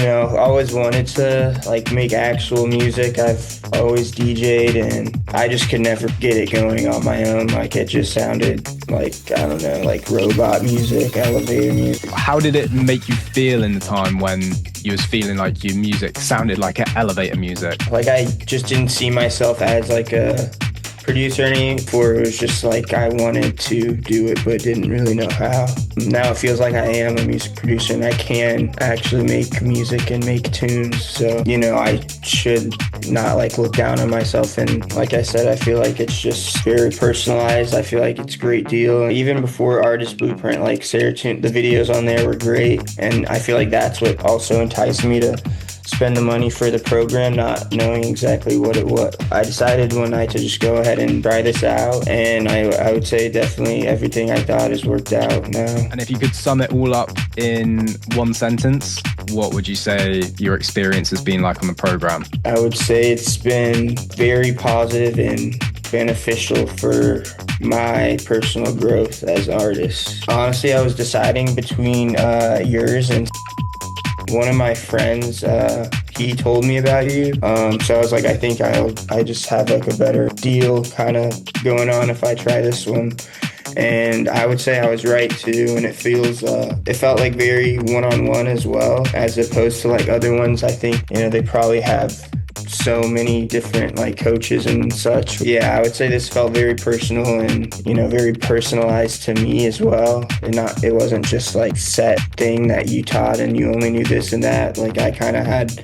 always wanted to like make actual music. I've always DJ'd and I just could never get it going on my own. Like it just sounded like, I don't know, like robot music, elevator music. How did it make you feel in the time when you was feeling like your music sounded like elevator music? Like I just didn't see myself as like a producer anymore. It was just like I wanted to do it but didn't really know how. Now it feels like I am a music producer and I can actually make music and make tunes. So, I should not like look down on myself. And like I said, I feel like it's just very personalized. I feel like it's a great deal. Even before Artist Blueprint, like Serotonin, the videos on there were great. And I feel like that's what also enticed me to spend the money for the program, not knowing exactly what it was. I decided one night to just go ahead and try this out, and I would say definitely everything I thought has worked out now. And if you could sum it all up in one sentence, what would you say your experience has been like on the program? I would say it's been very positive and beneficial for my personal growth as an artist. Honestly, I was deciding between yours and one of my friends, he told me about you. So I was like, I think I just have like a better deal kind of going on if I try this one. And I would say I was right too. And it felt like very one-on-one as well, as opposed to like other ones. I think, they probably have so many different like coaches and such. Yeah, I would say this felt very personal and very personalized to me as well. And it wasn't just like set thing that you taught and you only knew this and that. Like I kind of had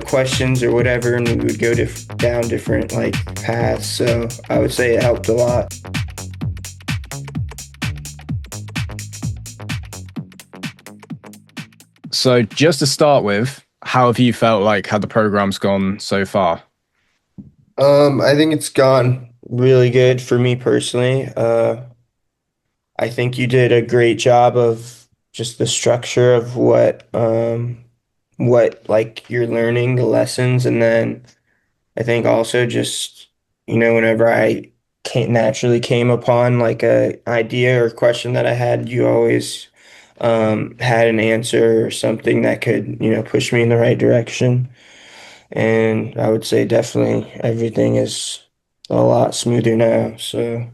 questions or whatever, and we would go down different like paths. So I would say it helped a lot. So just to start with, how have you felt like how the program's gone so far? I think it's gone really good for me personally. I think you did a great job of just the structure of what like you're learning, the lessons, and then I think also just, whenever I naturally came upon like a idea or question that I had, you always had an answer or something that could, push me in the right direction. And I would say definitely everything is a lot smoother now. So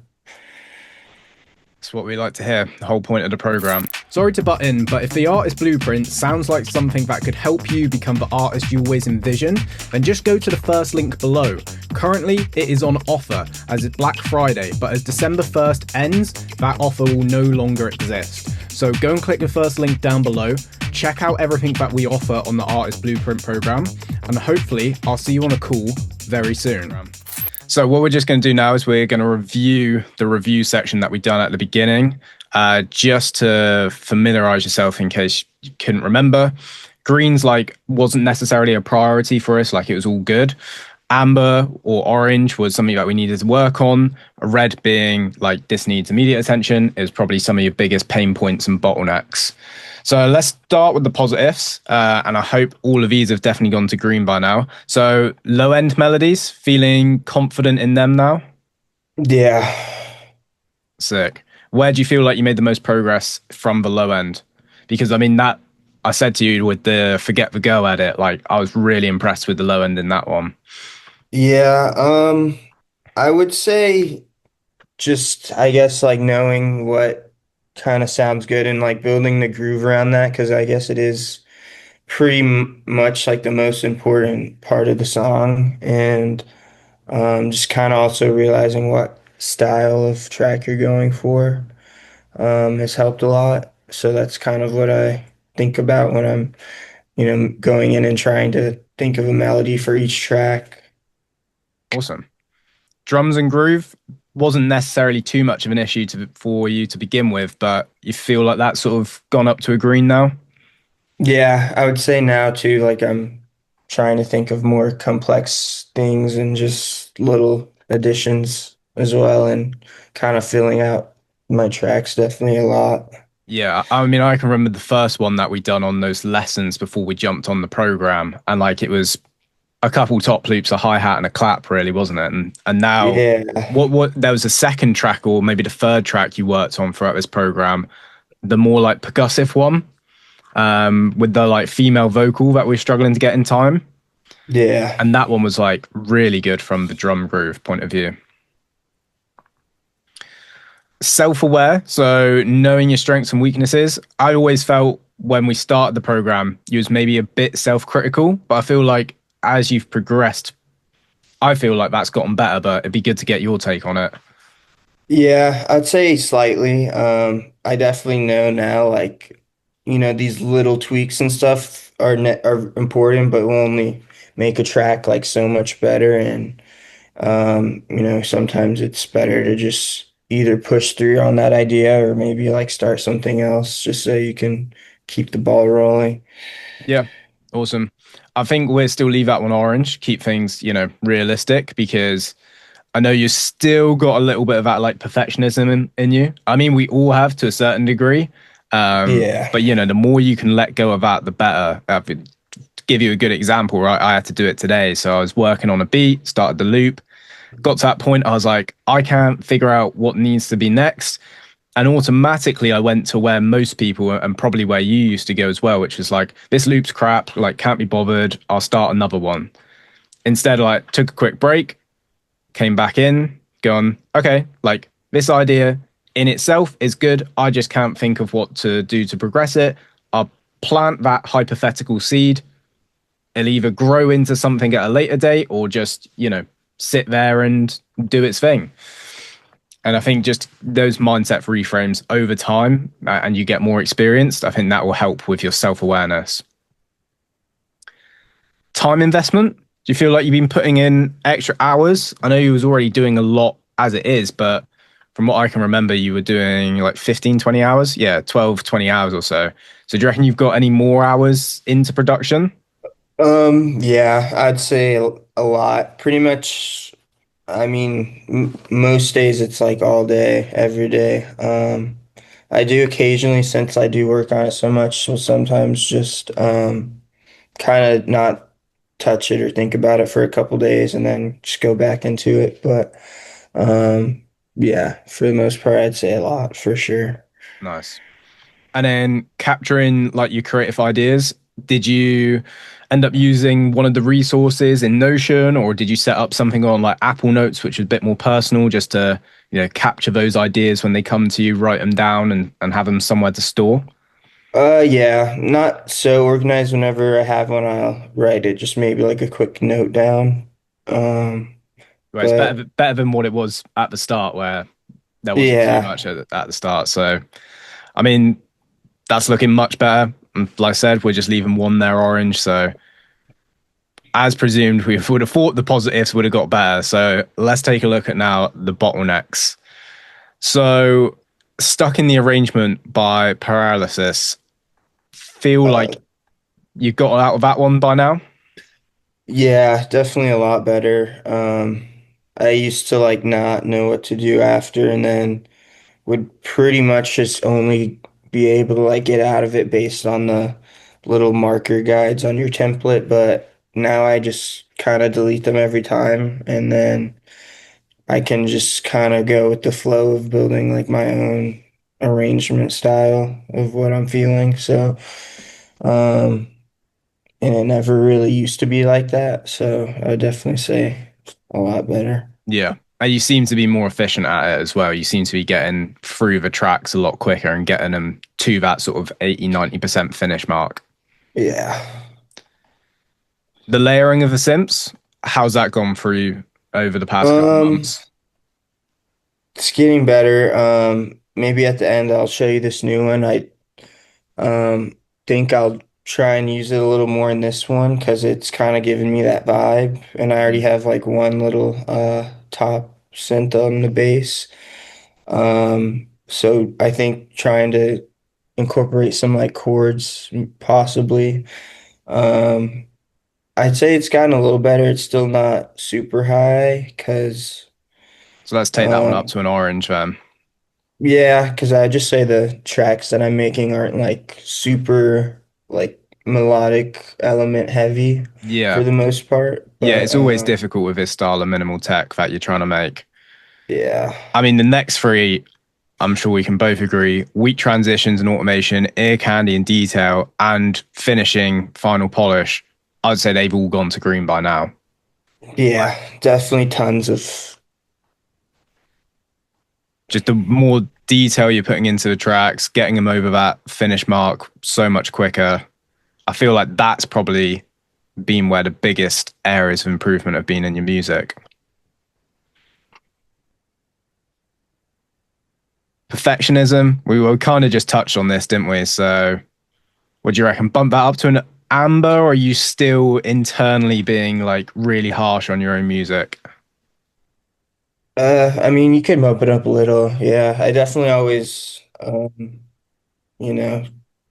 That's what we like to hear, the whole point of the program. Sorry to butt in, but if the Artist Blueprint sounds like something that could help you become the artist you always envisioned, then just go to the first link below. Currently, it is on offer as it's Black Friday, but as December 1st ends, that offer will no longer exist. So go and click the first link down below, check out everything that we offer on the Artist Blueprint program, and hopefully I'll see you on a call very soon. So what we're just going to do now is we're going to review the review section that we've done at the beginning, just to familiarize yourself in case you couldn't remember. Green's wasn't necessarily a priority for us, it was all good. Amber or orange was something that we needed to work on. Red being this needs immediate attention is probably some of your biggest pain points and bottlenecks. So let's start with the positives, and I hope all of these have definitely gone to green by now. So low-end melodies, feeling confident in them now? Yeah. Sick. Where do you feel like you made the most progress from the low end? Because that I said to you with the Forget the Go edit, I was really impressed with the low end in that one. Yeah, I would say just, I guess, knowing what kind of sounds good and building the groove around that, because I guess it is pretty much the most important part of the song. And just kind of also realizing what style of track you're going for has helped a lot. So that's kind of what I think about when I'm, going in and trying to think of a melody for each track. Awesome. Drums and groove wasn't necessarily too much of an issue for you to begin with, but you feel like that's sort of gone up to a green now? Yeah, I would say now too, I'm trying to think of more complex things and just little additions as well, and kind of filling out my tracks definitely a lot. Yeah, I can remember the first one that we done on those lessons before we jumped on the program, and it was a couple top loops, a hi-hat and a clap, really, wasn't it? And now, Yeah. what there was a second track or maybe the third track you worked on throughout this program, the more percussive one. with the like female vocal that we're struggling to get in time. Yeah. And that one was like really good from the drum groove point of view. Self-aware, so knowing your strengths and weaknesses. I always felt when we started the program, you was maybe a bit self-critical, but I feel like as you've progressed, I feel like that's gotten better, but it'd be good to get your take on it. Yeah, I'd say slightly. I definitely know now, like, these little tweaks and stuff are important, but will only make a track like so much better. And sometimes it's better to just either push through on that idea or maybe like start something else just so you can keep the ball rolling. Yeah, awesome. I think we'll still leave that one orange, keep things, realistic because I know you still got a little bit of that like perfectionism in you. I mean, we all have to a certain degree. Yeah. But the more you can let go of that, the better. To give you a good example, right? I had to do it today. So I was working on a beat, started the loop, got to that point. I was like, I can't figure out what needs to be next. And automatically I went to where most people and probably where you used to go as well, which is like, this loop's crap, like can't be bothered. I'll start another one. Instead, like took a quick break, came back in, gone, okay, like this idea in itself is good. I just can't think of what to do to progress it. I'll plant that hypothetical seed. It'll either grow into something at a later date or just, sit there and do its thing. And I think just those mindset reframes over time and you get more experienced, I think that will help with your self awareness. Time investment. Do you feel like you've been putting in extra hours? I know you was already doing a lot as it is, but from what I can remember, you were doing like 15, 20 hours. Yeah, 12, 20 hours or so. So do you reckon you've got any more hours into production? Yeah, I'd say a lot. Pretty much, I mean, m most days it's like all day, every day. I do occasionally since I do work on it so much, so sometimes just kind of not touch it or think about it for a couple days and then just go back into it. But um, yeah, for the most part, I'd say a lot for sure. Nice. And then capturing like your creative ideas, did you end up using one of the resources in Notion or did you set up something on like Apple Notes, which is a bit more personal just to, capture those ideas when they come to you, write them down and have them somewhere to store? Yeah, not so organized. Whenever I have one, I'll write it, just maybe like a quick note down. Um, Well, it's but better than what it was at the start where there wasn't too yeah, much at the start. So, I mean, that's looking much better. And like I said, we're just leaving one there orange. So, as presumed, we would have thought the positives would have got better. So, let's take a look at now the bottlenecks. So, stuck in the arrangement by paralysis, feel uh, like you got out of that one by now? yeah, definitely a lot better. I used to like not know what to do after, and then would pretty much just only be able to like get out of it based on the little marker guides on your template. But now I just kind of delete them every time, and then I can just kind of go with the flow of building like my own arrangement style of what I'm feeling. So, um, and it never really used to be like that. So I would definitely say a lot better. Yeah. And you seem to be more efficient at it as well. You seem to be getting through the tracks a lot quicker and getting them to that sort of 80, 90% finish mark. Yeah. The layering of the simps, how's that gone for you over the past couple Um, months? it's getting better. Maybe at the end I'll show you this new one. I think I'll try and use it a little more in this one because it's kind of giving me that vibe. And I already Mm. have like one little top synth on the bass. So I think trying to incorporate some like chords possibly. Um, I'd say it's gotten a little better. It's still not super high because So let's take that one up um to an orange then. yeah, because I just say the tracks that I'm making aren't like super like melodic element heavy Yeah. for the most part. Yeah, But it's always difficult with this style of minimal tech that you're trying to make. yeah. I mean, the next three, I'm sure we can both agree, weak transitions and automation, ear candy and detail, and finishing final polish, I'd say they've all gone to green by now. Yeah, definitely tons of. Just the more detail you're putting into the tracks, getting them over that finish mark so much quicker. I feel like that's probably been where the biggest areas of improvement have been in your music. Perfectionism, we were kind of just touched on this, didn't we? So, what do you reckon? Bump that up to an amber, or are you still internally being like really harsh on your own music? I mean, you could bump it up a little. Yeah, I definitely always, you know,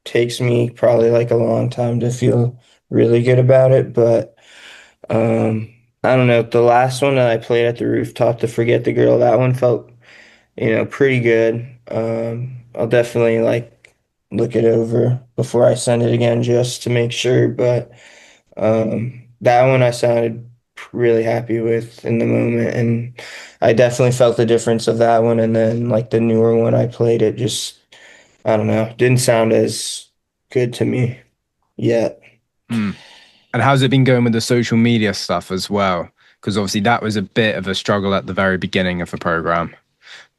takes me probably like a long time to feel really good about it, but I don't know. The last one that I played at the rooftop, to Forget the Girl, that one felt, pretty good. I'll definitely like look it over before I send it again just to make sure, but that one I sounded really happy with in the moment, and I definitely felt the difference of that one. And then like the newer one I played, it just I don't know, didn't sound as good to me yet. Hmm. And how's it been going with the social media stuff as well? Because obviously that was a bit of a struggle at the very beginning of the program.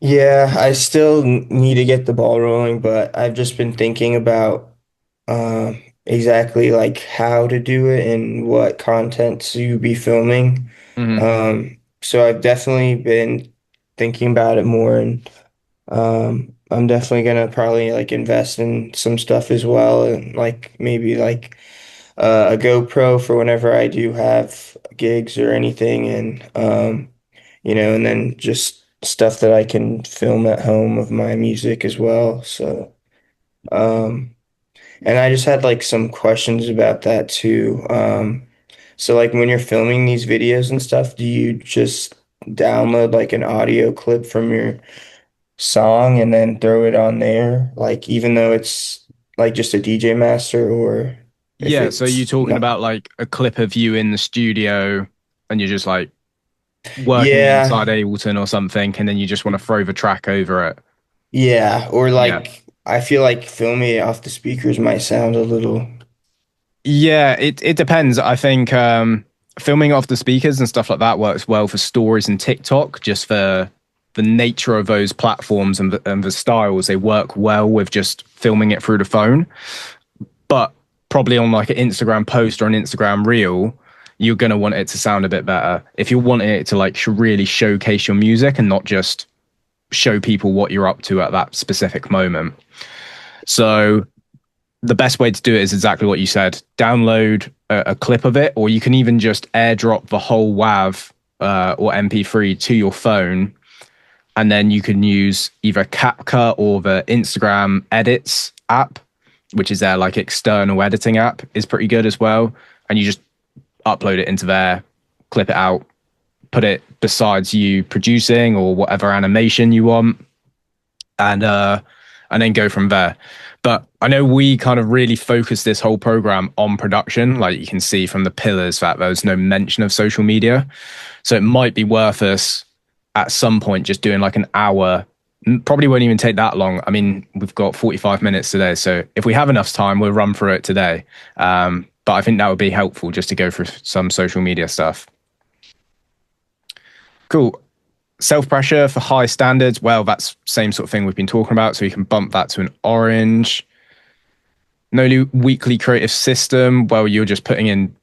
Yeah, I still need to get the ball rolling, but I've just been thinking about exactly like how to do it and what content to be filming. Hmm. So I've definitely been thinking about it more, and I'm definitely gonna probably like invest in some stuff as well, and like maybe like a GoPro for whenever I do have gigs or anything, and and then just stuff that I can film at home of my music as well. So, um, and I just had like some questions about that too. So like when you're filming these videos and stuff, do you just download like an audio clip from your song and then throw it on there, like even though it's like just a DJ master, or if Yeah, so you it's talking not? about like a clip of you in the studio and you're just like working inside Yeah, Ableton or something, and then you just want to throw the track over it. yeah, or Yeah. like I feel like filming it off the speakers might sound a little. Yeah, it depends. I think filming off the speakers and stuff like that works well for stories and TikTok, just for the nature of those platforms and the styles. They work well with just filming it through the phone. But probably on like an Instagram post or an Instagram reel, you're gonna want it to sound a bit better. If you're wanting it to like really showcase your music and not just show people what you're up to at that specific moment. So the best way to do it is exactly what you said. Download a clip of it, or you can even just airdrop the whole WAV or MP3 to your phone, and then you can use either CapCut or the Instagram Edits app, which is their like external editing app, is pretty good as well. And you just upload it into there, clip it out, put it besides you producing or whatever animation you want, and and then go from there. But I know we kind of really focus this whole program on production, like you can see from the pillars that there was no mention of social media. So it might be worth us at some point just doing like an hour. Probably won't even take that long. I mean, we've got 45 minutes today, so if we have enough time, we'll run through it today. But I think that would be helpful just to go through some social media stuff. Cool. Self pressure for high standards. Well, that's same sort of thing we've been talking about. So you can bump that to an orange. No weekly creative system. Well, you're just putting in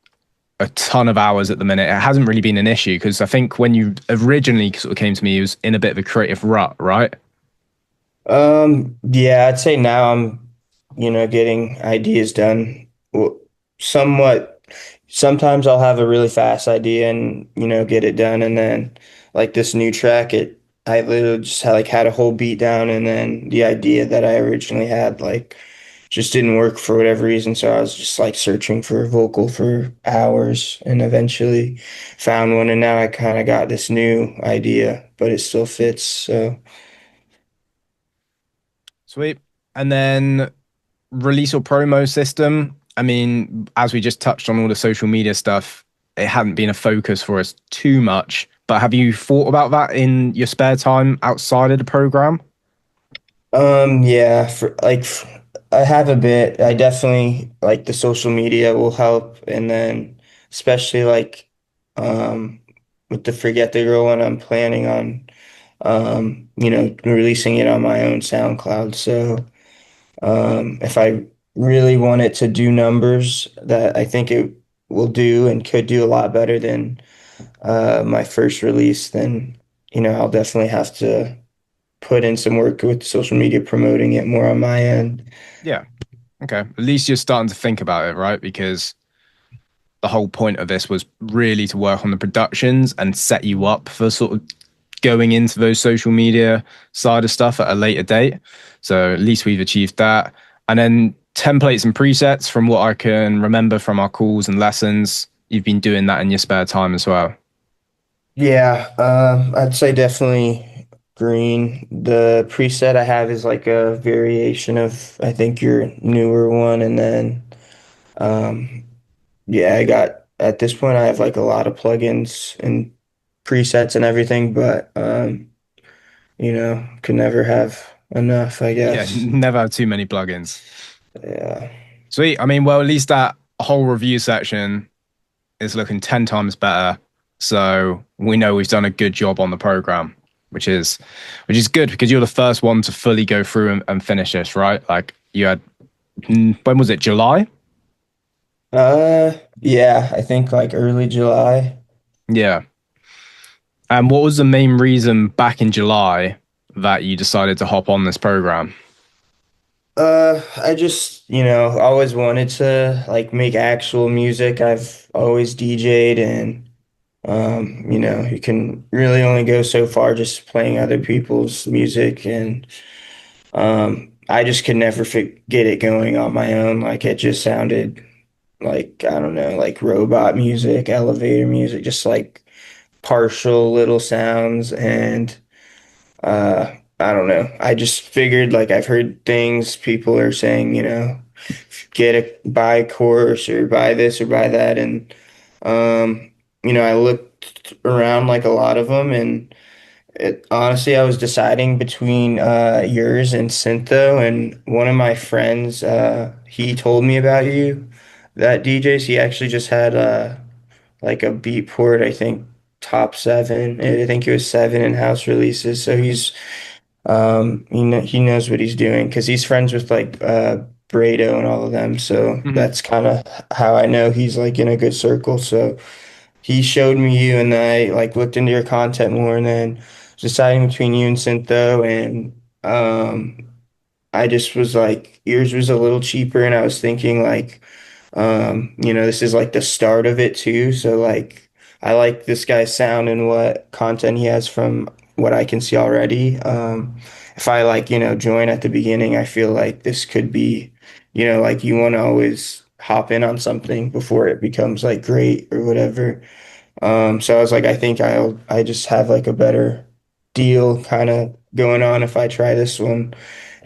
a ton of hours at the minute. It hasn't really been an issue because I think when you originally sort of came to me, you was in a bit of a creative rut, right? Yeah, I'd say now I'm, getting ideas done. Well, somewhat. Sometimes I'll have a really fast idea and, get it done. And then like this new track, I literally just had a whole beat down, and then the idea that I originally had like just didn't work for whatever reason. So I was just like searching for a vocal for hours and eventually found one. And now I kind of got this new idea, but it still fits. So. Sweet. And then release or promo system. I mean, as we just touched on all the social media stuff, it hadn't been a focus for us too much. But have you thought about that in your spare time outside of the program? Yeah, I have a bit. I definitely like the social media will help, and then especially like um with the Forget the Girl one, I'm planning on releasing it on my own SoundCloud. So if I really want it to do numbers, that I think it will do and could do a lot better than my first release, then I'll definitely have to put in some work with social media promoting it more on my end. Yeah. Okay. At least you're starting to think about it, right? Because the whole point of this was really to work on the productions and set you up for sort of going into those social media side of stuff at a later date. So at least we've achieved that. And then templates and presets, from what I can remember from our calls and lessons, you've been doing that in your spare time as well. Yeah, I'd say definitely green. The preset I have is like a variation of I think your newer one, and then um, yeah, I got at this point I have like a lot of plugins and presets and everything, but can never have enough, I Yeah, guess. never had too many plugins. Yeah. Sweet. I mean, well, at least that whole review section is looking 10 times better. So we know we've done a good job on the program, which is good because you're the first one to fully go through and finish this, right? Like you had when was it? July? Yeah, I think like early July. Yeah. And what was the main reason back in July that you decided to hop on this program? I just, always wanted to like make actual music. I've always DJ'd and you can really only go so far just playing other people's music and I just could never get it going on my own. Like it just sounded like I don't know, like robot music, elevator music, just like partial little sounds and I don't know. I just figured like I've heard things people are saying, buy a course or buy this or buy that and um I looked around like a lot of them and honestly I was deciding between yours and Syntho and one of my friends he told me about you that DJs he actually just had like a Beatport I think top seven I think it was seven in-house releases so he knows what he's doing because he's friends with like Brado and all of them. So Mhm. that's kind of how I know he's like in a good circle. So he showed me you and I like looked into your content more and then deciding between you and Syntho and I just was like yours was a little cheaper and I was thinking like this is like the start of it too. So like I like this guy's sound and what content he has from what I can see already. If I like, join at the beginning, I feel like this could be, like you want to always hop in on something before it becomes like great or whatever. So I was like, I think I just have like a better deal kind of going on if I try this one.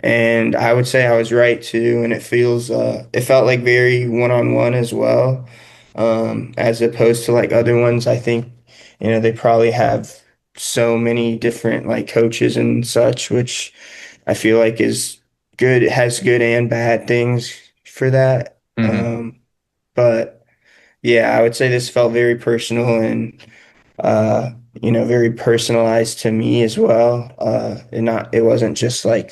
And I would say I was right too. And it felt like very one-on-one as well. As opposed to like other ones, I think, they probably have so many different like coaches and such, which I feel like is good. It has good and bad things for that. Mhm. But yeah, I would say this felt very personal and uh, very personalized to me as well. It wasn't just like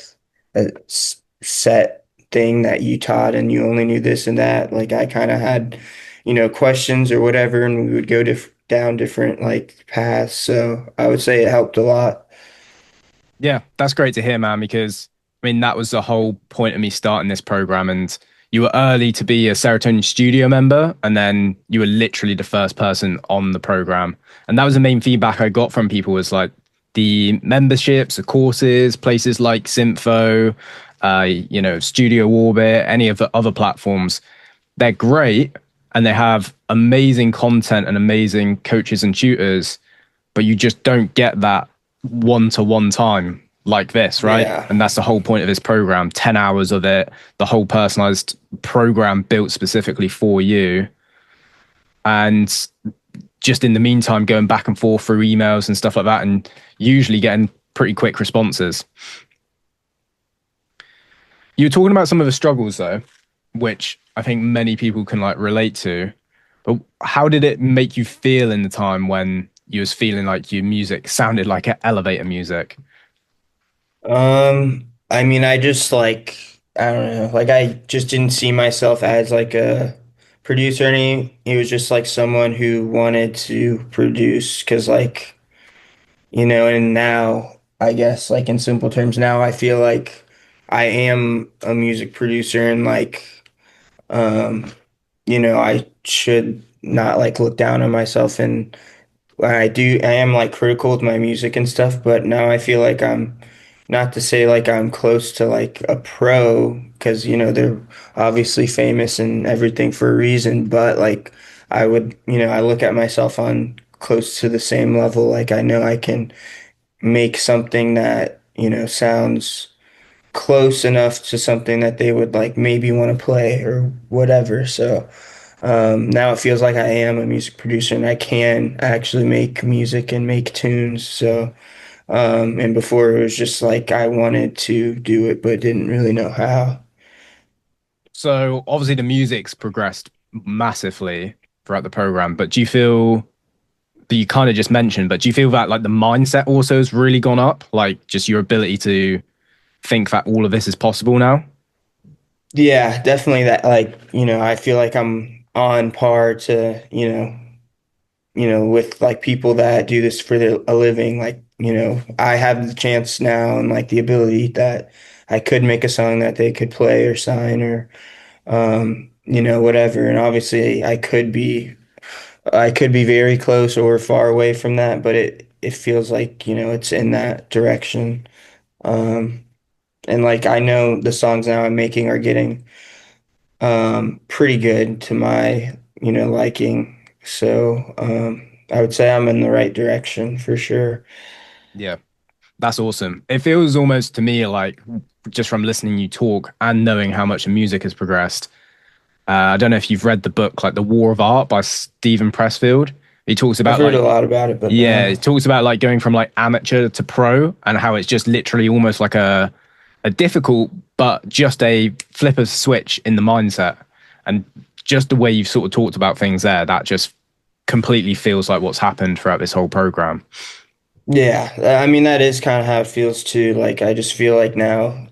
a set thing that you taught and you only knew this and that. Like I kind of had, questions or whatever, and we would go down different like paths. So I would say it helped a lot. Yeah, that's great to hear, man, because I mean, that was the whole point of me starting this program. And you were early to be a Serotonin studio member, and then you were literally the first person on the program. And that was the main feedback I got from people was like the memberships, the courses, places like Syntho, Studio Orbit, any of the other platforms. They're great and they have amazing content and amazing coaches and tutors, but you just don't get that one-to-one time like this, right? Yeah. And that's the whole point of this program. 10 hours of it, the whole personalized program built specifically for you. And just in the meantime, going back and forth through emails and stuff like that, and usually getting pretty quick responses. You were talking about some of the struggles though, which I think many people can like relate to. But how did it make you feel in the time when you was feeling like your music sounded like elevator music? I mean, I just like, I don't know, like I just didn't see myself as like a producer any. He was just like someone who wanted to produce because like, and now I guess like in simple terms, now I feel like I am a music producer and like, um, I should not like look down on myself and I am like critical with my music and stuff, but now I feel like I'm not to say like I'm close to like a pro because they're obviously famous and everything for a reason, but like I look at myself on close to the same level. Like I know I can make something that, sounds close enough to something that they would like maybe want to play or whatever. So now it feels like I am a music producer and I can actually make music and make tunes. So, and before it was just like I wanted to do it, but didn't really know how. So obviously the music's progressed massively throughout the program, but do you feel that you kind of just mentioned, but do you feel that like the mindset also has really gone up? Like just your ability to think that all of this is possible now? Yeah, definitely that like, I feel like I'm on par to, with like people that do this for a living. Like, I have the chance now and like the ability that I could make a song that they could play or sign or whatever. And obviously I could be very close or far away from that, but it feels like, it's in that direction. Um, and like I know the songs now I'm making are getting pretty good to my, liking. So I would say I'm in the right direction for sure. Yeah, that's awesome. It feels almost to me like just from listening you talk and knowing how much the music has progressed. I don't know if you've read the book like The War of Art by Stephen Pressfield. He talks I've about heard a like lot about it, but yeah, no. it talks about like going from like amateur to pro and how it's just literally almost like a difficult but just a flip of switch in the mindset. And just the way you've sort of talked about things there, that just completely feels like what's happened throughout this whole program. Yeah, I mean that is kind of how it feels too. Like I just feel like now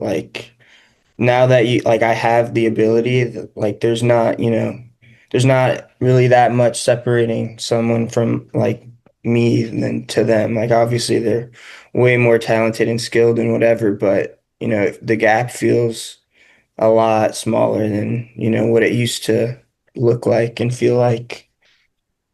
that you like I have the ability, like there's not really that much separating someone from like me than to them. Like obviously they're way more talented and skilled and whatever, but the gap feels a lot smaller than, what it used to look like and feel like.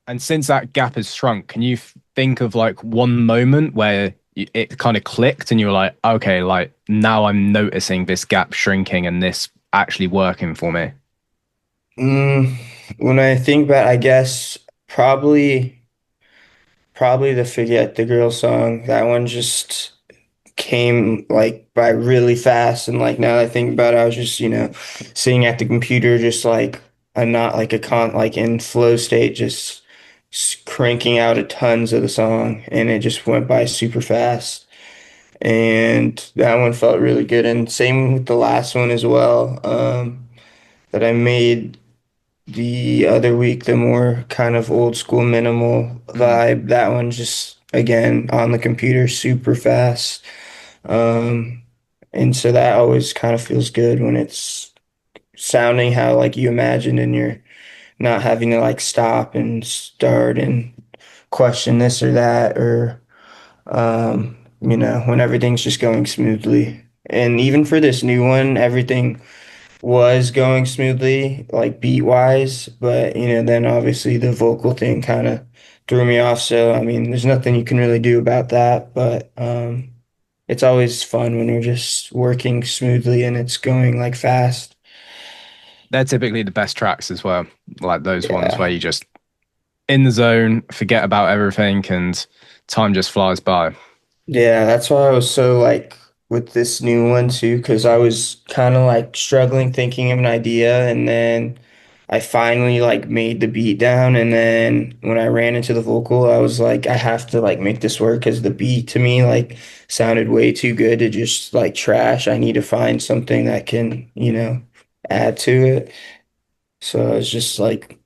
And since that gap has shrunk, can you think of like one moment where it kind of clicked and you were like, okay, like now I'm noticing this gap shrinking and this actually working for me? Mm, when I think about, I guess probably the Forget the Girl song. That one just came like by really fast. And like now that I think about it, I was just, sitting at the computer, just like I'm not like like in flow state, just cranking out a tons of the song. And it just went by super fast. And that one felt really good. And same with the last one as well, that I made the other week, the more kind of old school minimal Mm. vibe. That one just again on the computer super fast. Um, and so that always kind of feels good when it's sounding how like you imagined and you're not having to like stop and start and question this or that or when everything's just going smoothly. And even for this new one, everything was going smoothly, like beat wise, but then obviously the vocal thing kind of threw me off. So I mean, there's nothing you can really do about that, but it's always fun when you're just working smoothly and it's going like fast. They're typically the best tracks as well, like those ones where Yeah. you just in the zone, forget about everything, and time just flies by. Yeah, that's why I was so like with this new one too, because I was kind of like struggling thinking of an idea and then I finally like made the beat down, and then when I ran into the vocal, I was like, I have to like make this work because the beat to me like sounded way too good to just like trash. I need to find something that can, add to it. So I was just like,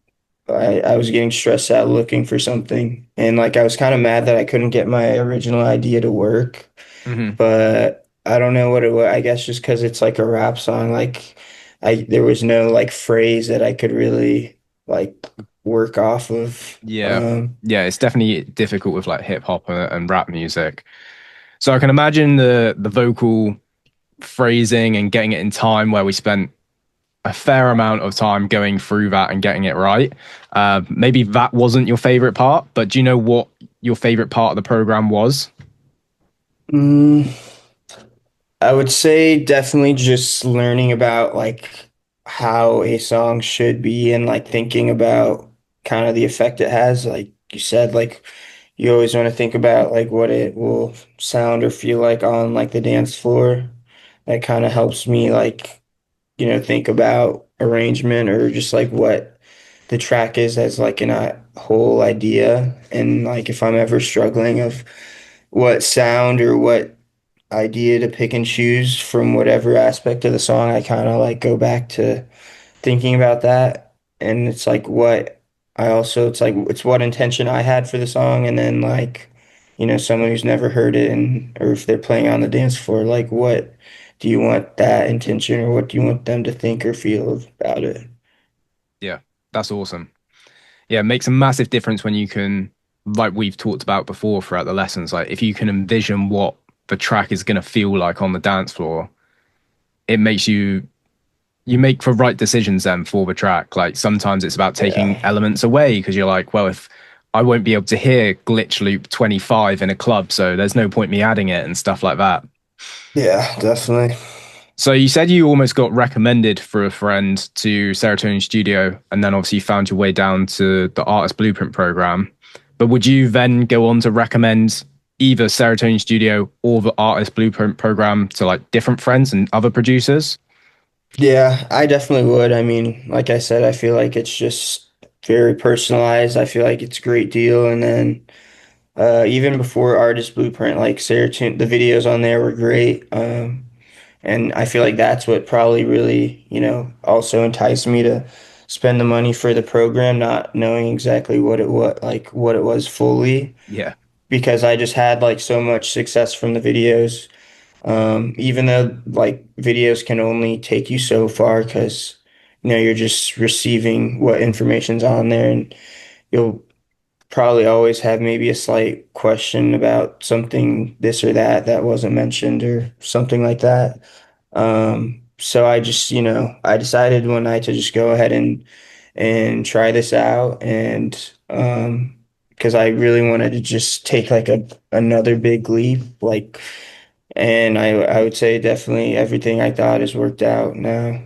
I was getting stressed out looking for something, and like I was kind of mad that I couldn't get my original idea to work, Hmm. but I don't know what it was. I guess just because it's like a rap song, like there was no like phrase that I could really like work off of. Yeah. Yeah, it's definitely difficult with like hip hop and rap music. So I can imagine the vocal phrasing and getting it in time where we spent a fair amount of time going through that and getting it right. Maybe that wasn't your favorite part, but do you know what your favorite part of the program was? Mm, I would say definitely just learning about like how a song should be and like thinking about kind of the effect it has. Like you said, like you always want to think about like what it will sound or feel like on like the dance floor. That kind of helps me like, think about arrangement or just like what the track is as like a whole idea. And like if I'm ever struggling of what sound or what idea to pick and choose from whatever aspect of the song, I kind of like go back to thinking about that. And it's like it's like it's what intention I had for the song. And then like, someone who's never heard it and, or if they're playing on the dance floor, like what do you want that intention or what do you want them to think or feel about it? Yeah, that's awesome. Yeah, it makes a massive difference when you can, like we've talked about before throughout the lessons, like if you can envision what the track is going to feel like on the dance floor, it makes you make the right decisions then for the track. Like sometimes it's about taking Yeah. elements away because you're like, well, if I won't be able to hear glitch loop 25 in a club, so there's no point me adding it and stuff like that. Yeah, definitely. So you said you almost got recommended for a friend to Serotonin Studio, and then obviously you found your way down to the Artist Blueprint program. But would you then go on to recommend either Serotonin Studio or the Artist Blueprint program to like different friends and other producers? Yeah, I definitely would. I mean, like I said, I feel like it's just very personalized. I feel like it's a great deal. And then even before Artist Blueprint, like Serotonin, the videos on there were great. And I feel like that's what probably really, also enticed me to spend the money for the program, not knowing exactly what it was fully, Yeah, because I just had like so much success from the videos. Even though like videos can only take you so far because you're just receiving what information's on there, and you'll probably always have maybe a slight question about something this or that wasn't mentioned or something like that. So I just, I decided one night to just go ahead and try this out, and because I really wanted to just take like another big leap, like, and I would say definitely everything I thought has worked out now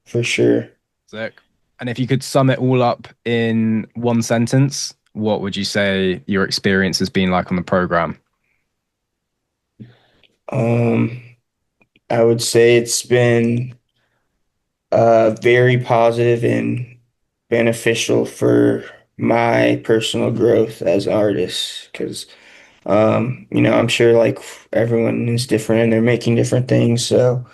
for sure. sick. And if you could sum it all up in one sentence, what would you say your experience has been like on the program? Um, I would say it's been very positive and beneficial for my personal growth as an artist because I'm sure like everyone is different and they're making different things. So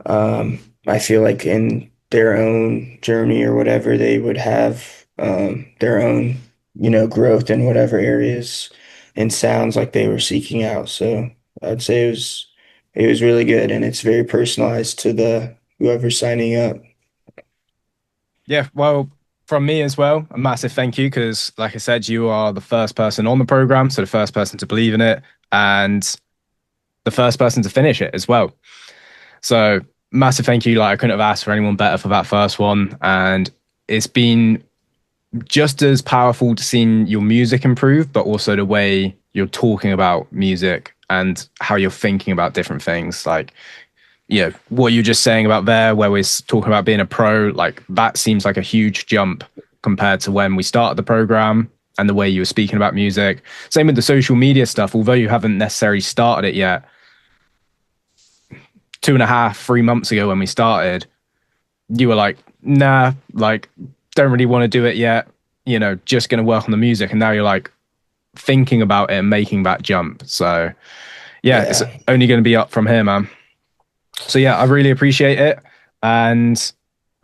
I feel like in their own journey or whatever, they would have their own, growth in whatever areas and sounds like they were seeking out. So I'd say it was really good and it's very personalized to the whoever's signing up. Yeah, well, from me as well, a massive thank you because, like I said, you are the first person on the program, so the first person to believe in it and the first person to finish it as well. So, massive thank you. Like, I couldn't have asked for anyone better for that first one. And it's been just as powerful to see your music improve, but also the way you're talking about music and how you're thinking about different things. Like, what you're just saying about there, where we're talking about being a pro, like that seems like a huge jump compared to when we started the program and the way you were speaking about music. Same with the social media stuff, although you haven't necessarily started it yet. 2.5, 3 months ago when we started, you were like, nah, like, don't really want to do it yet, just going to work on the music. And now you're like thinking about it and making that jump. So, yeah, it's Yeah. only going to be up from here, man. So, yeah, I really appreciate it. And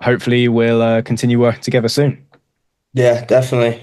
hopefully we'll continue working together soon. Yeah, definitely.